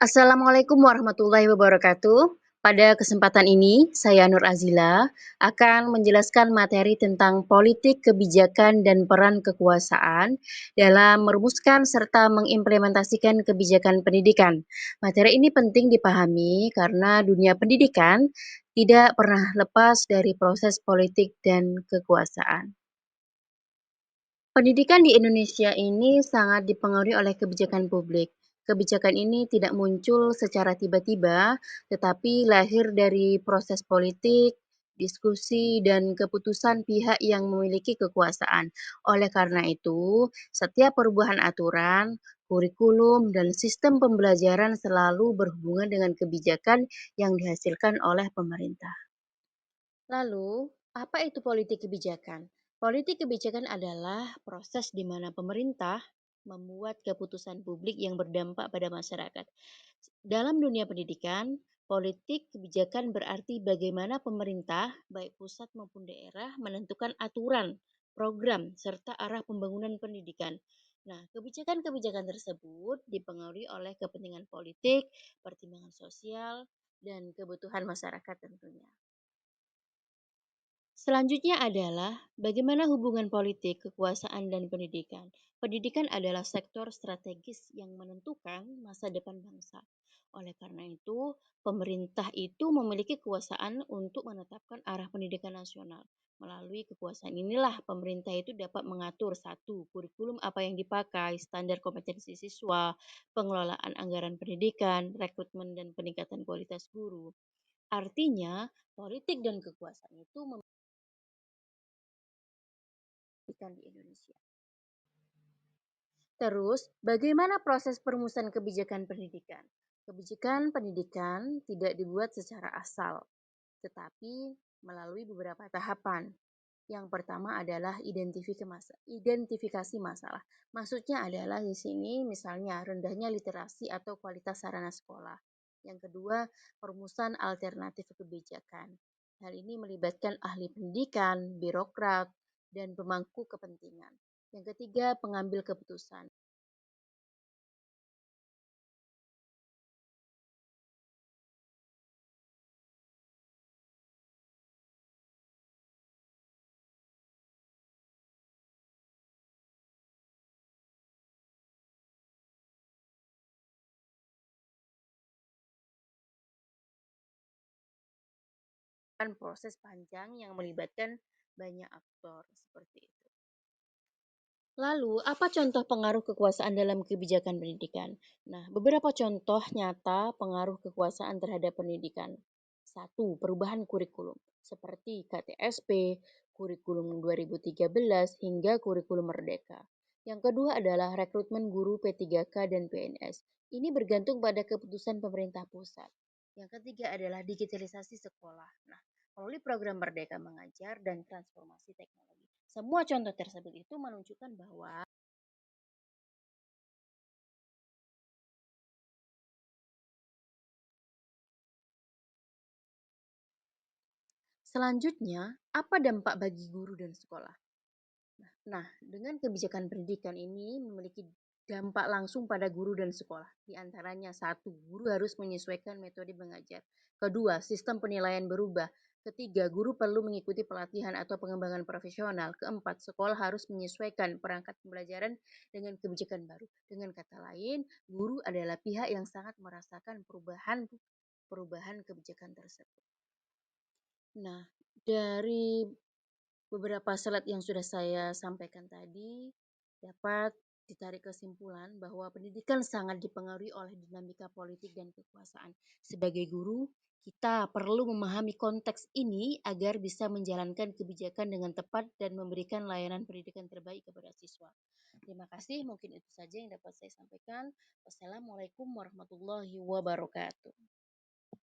Assalamualaikum warahmatullahi wabarakatuh. Pada kesempatan ini, saya Nur Azila akan menjelaskan materi tentang politik kebijakan dan peran kekuasaan dalam merumuskan serta mengimplementasikan kebijakan pendidikan. Materi ini penting dipahami karena dunia pendidikan tidak pernah lepas dari proses politik dan kekuasaan. Pendidikan di Indonesia ini sangat dipengaruhi oleh kebijakan publik. Kebijakan ini tidak muncul secara tiba-tiba, tetapi lahir dari proses politik, diskusi, dan keputusan pihak yang memiliki kekuasaan. Oleh karena itu, setiap perubahan aturan, kurikulum, dan sistem pembelajaran selalu berhubungan dengan kebijakan yang dihasilkan oleh pemerintah. Lalu, apa itu politik kebijakan? Politik kebijakan adalah proses di mana pemerintah membuat keputusan publik yang berdampak pada masyarakat. Dalam dunia pendidikan, politik kebijakan berarti bagaimana pemerintah, baik pusat maupun daerah, menentukan aturan, program, serta arah pembangunan pendidikan. Nah, kebijakan-kebijakan tersebut dipengaruhi oleh kepentingan politik, pertimbangan sosial, dan kebutuhan masyarakat tentunya. Selanjutnya adalah bagaimana hubungan politik, kekuasaan, dan pendidikan. Pendidikan adalah sektor strategis yang menentukan masa depan bangsa. Oleh karena itu, pemerintah itu memiliki kekuasaan untuk menetapkan arah pendidikan nasional. Melalui kekuasaan inilah pemerintah itu dapat mengatur satu, kurikulum apa yang dipakai, standar kompetensi siswa, pengelolaan anggaran pendidikan, rekrutmen dan peningkatan kualitas guru. Artinya, politik dan kekuasaan itu pendidikan di Indonesia. Terus, bagaimana proses perumusan kebijakan pendidikan? Kebijakan pendidikan tidak dibuat secara asal, tetapi melalui beberapa tahapan. Yang pertama adalah identifikasi masalah. Maksudnya adalah di sini misalnya rendahnya literasi atau kualitas sarana sekolah. Yang kedua, perumusan alternatif kebijakan. Hal ini melibatkan ahli pendidikan, birokrat, dan pemangku kepentingan. Yang ketiga, pengambil keputusan. Kan proses panjang yang melibatkan banyak aktor seperti itu. Lalu, apa contoh pengaruh kekuasaan dalam kebijakan pendidikan? Nah, beberapa contoh nyata pengaruh kekuasaan terhadap pendidikan. Satu, perubahan kurikulum seperti KTSP, kurikulum 2013 hingga kurikulum Merdeka. Yang kedua adalah rekrutmen guru P3K dan PNS. Ini bergantung pada keputusan pemerintah pusat. Yang ketiga adalah digitalisasi sekolah. Nah, melalui program Merdeka Mengajar dan transformasi teknologi. Semua contoh tersebut itu menunjukkan bahwa selanjutnya, apa dampak bagi guru dan sekolah? Nah, dengan kebijakan pendidikan ini memiliki dampak langsung pada guru dan sekolah. Di antaranya, satu, guru harus menyesuaikan metode mengajar. Kedua, sistem penilaian berubah. Ketiga, guru perlu mengikuti pelatihan atau pengembangan profesional. Keempat, sekolah harus menyesuaikan perangkat pembelajaran dengan kebijakan baru. Dengan kata lain, guru adalah pihak yang sangat merasakan perubahan kebijakan tersebut. Nah, dari beberapa slide yang sudah saya sampaikan tadi dapat ditarik kesimpulan bahwa pendidikan sangat dipengaruhi oleh dinamika politik dan kekuasaan. Sebagai guru, kita perlu memahami konteks ini agar bisa menjalankan kebijakan dengan tepat dan memberikan layanan pendidikan terbaik kepada siswa. Terima kasih, mungkin itu saja yang dapat saya sampaikan. Wassalamualaikum warahmatullahi wabarakatuh.